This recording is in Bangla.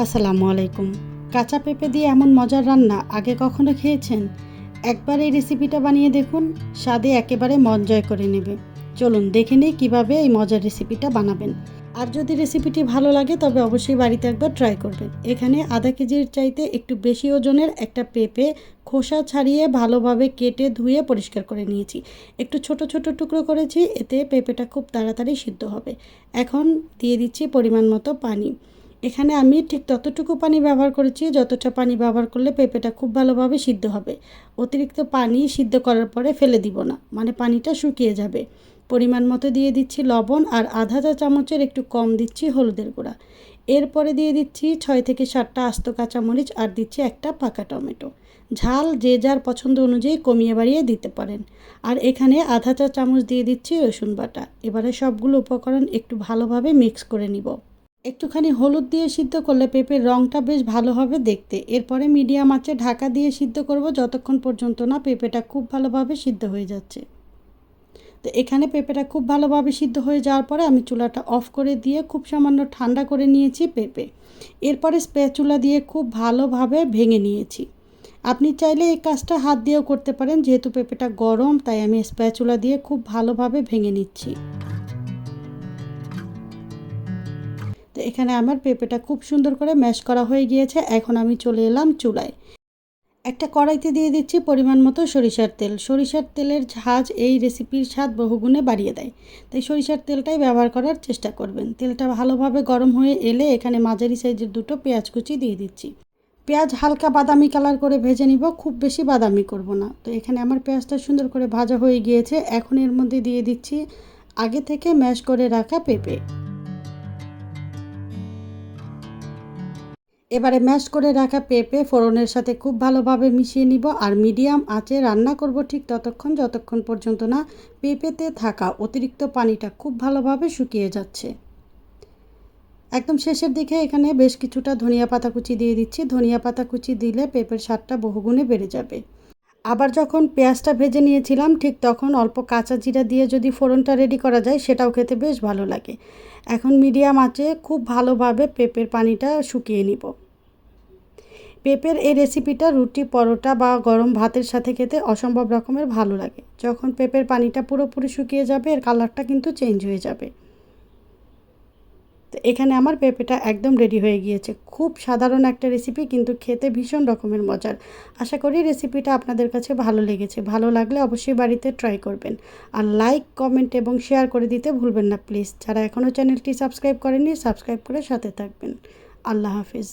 আসসালামু আলাইকুম। কাঁচা পেঁপে দিয়ে এমন মজার রান্না আগে কখনো খেয়েছেন? একবার এই রেসিপিটা বানিয়ে দেখুন, স্বাদে একেবারে মন জয় করে নেবে। চলুন দেখে নিই কীভাবে এই মজার রেসিপিটা বানাবেন। আর যদি রেসিপিটি ভালো লাগে তবে অবশ্যই বাড়িতে একবার ট্রাই করবেন। এখানে আধা কেজির চাইতে একটু বেশি ওজনের একটা পেঁপে খোসা ছাড়িয়ে ভালোভাবে কেটে ধুয়ে পরিষ্কার করে নিয়েছি। একটু ছোট ছোট টুকরো করেছি, এতে পেঁপেটা খুব তাড়াতাড়ি সিদ্ধ হবে। এখন দিয়ে দিচ্ছি পরিমাণ মতো পানি। এখানে আমি ঠিক ততটুকু পানি ব্যবহার করেছি যতটা পানি ব্যবহার করলে পেঁপেটা খুব ভালোভাবে সিদ্ধ হবে। অতিরিক্ত পানি সিদ্ধ করার পরে ফেলে দিব না, মানে পানিটা শুকিয়ে যাবে। পরিমাণ মতো দিয়ে দিচ্ছি লবণ, আর আধা চা চামচের একটু কম দিচ্ছি হলুদের গুঁড়া। এরপরে দিয়ে দিচ্ছি 6 থেকে 7টা আস্ত কাঁচামরিচ, আর দিচ্ছি একটা পাকা টমেটো। ঝাল যে যার পছন্দ অনুযায়ী কমিয়ে বাড়িয়ে দিতে পারেন। আর এখানে আধা চা চামচ দিয়ে দিচ্ছি রসুন বাটা। এবারে সবগুলো উপকরণ একটু ভালোভাবে মিক্স করে নিব। একটুখানি হলুদ দিয়ে সিদ্ধ করলে পেঁপের রঙটা বেশ ভালো হবে দেখতে। এরপরে মিডিয়াম আঁচে ঢাকা দিয়ে সিদ্ধ করব যতক্ষণ পর্যন্ত না পেঁপেটা খুব ভালোভাবে সিদ্ধ হয়ে যাচ্ছে। তো এখানে পেঁপেটা খুব ভালোভাবে সিদ্ধ হয়ে যাওয়ার পরে আমি চুলাটা অফ করে দিয়ে খুব সামান্য ঠান্ডা করে নিয়েছি পেঁপে। এরপরে স্প্যাচুলা দিয়ে খুব ভালোভাবে ভেঙে নিয়েছি। আপনি চাইলে এই কাজটা হাত দিয়েও করতে পারেন, যেহেতু পেঁপেটা গরম তাই আমি স্প্যাচুলা দিয়ে খুব ভালোভাবে ভেঙে নিচ্ছি। তো এখানে আমার পেঁপেটা খুব সুন্দর করে ম্যাশ করা হয়ে গিয়েছে। এখন আমি চলে এলাম চুলায়। একটা কড়াইতে দিয়ে দিচ্ছি পরিমাণ মতো সরিষার তেল। সরিষার তেলের ঝাঁজ এই রেসিপির স্বাদ বহুগুণে বাড়িয়ে দেয়, তাই সরিষার তেলটাই ব্যবহার করার চেষ্টা করবেন। তেলটা ভালোভাবে গরম হয়ে এলে এখানে মাঝারি সাইজের 2টো পেঁয়াজ কুচি দিয়ে দিচ্ছি। পেঁয়াজ হালকা বাদামি কালার করে ভেজে নিব, খুব বেশি বাদামি করব না। তো এখানে আমার পেঁয়াজটা সুন্দর করে ভাজা হয়ে গিয়েছে। এখন এর মধ্যে দিয়ে দিচ্ছি আগে থেকে ম্যাশ করে রাখা পেঁপে। এবারে ম্যাশ করে রাখা পেঁপে ফোড়নের সাথে খুব ভালোভাবে মিশিয়ে নিব, আর মিডিয়াম আঁচে রান্না করব ঠিক ততক্ষণ যতক্ষণ পর্যন্ত না পেঁপেতে থাকা অতিরিক্ত পানিটা খুব ভালোভাবে শুকিয়ে যাচ্ছে। একদম শেষের দিকে এখানে বেশ কিছুটা ধনিয়া পাতা কুচি দিয়ে দিচ্ছি। ধনিয়া পাতা কুচি দিলে পেঁপের স্বাদটা বহুগুণে বেড়ে যাবে। আবার যখন পেঁয়াজটা ভেজে নিয়েছিলাম ঠিক তখন অল্প কাঁচা জিরা দিয়ে যদি ফোড়নটা রেডি করা যায় সেটাও খেতে বেশ ভালো লাগে। এখন মিডিয়াম আঁচে খুব ভালোভাবে পেঁপের পানিটা শুকিয়ে নিব। পেঁপের এই রেসিপিটা রুটি, পরোটা বা গরম ভাতের সাথে খেতে অসম্ভব রকমের ভালো লাগে। যখন পেঁপের পানিটা পুরোপুরি শুকিয়ে যাবে এর কালারটা কিন্তু চেঞ্জ হয়ে যাবে। তো এখানে আমার পেঁপেটা একদম রেডি হয়ে গিয়েছে। খুব সাধারণ একটা রেসিপি, কিন্তু খেতে ভীষণ রকমের মজার। আশা করি রেসিপিটা আপনাদের কাছে ভালো লেগেছে। ভালো লাগলে অবশ্যই বাড়িতে ট্রাই করবেন। আর লাইক, কমেন্ট এবং শেয়ার করে দিতে ভুলবেন না প্লিজ। যারা এখনও চ্যানেলটি সাবস্ক্রাইব করেননি সাবস্ক্রাইব করে সাথে থাকবেন। আল্লাহ হাফিজ।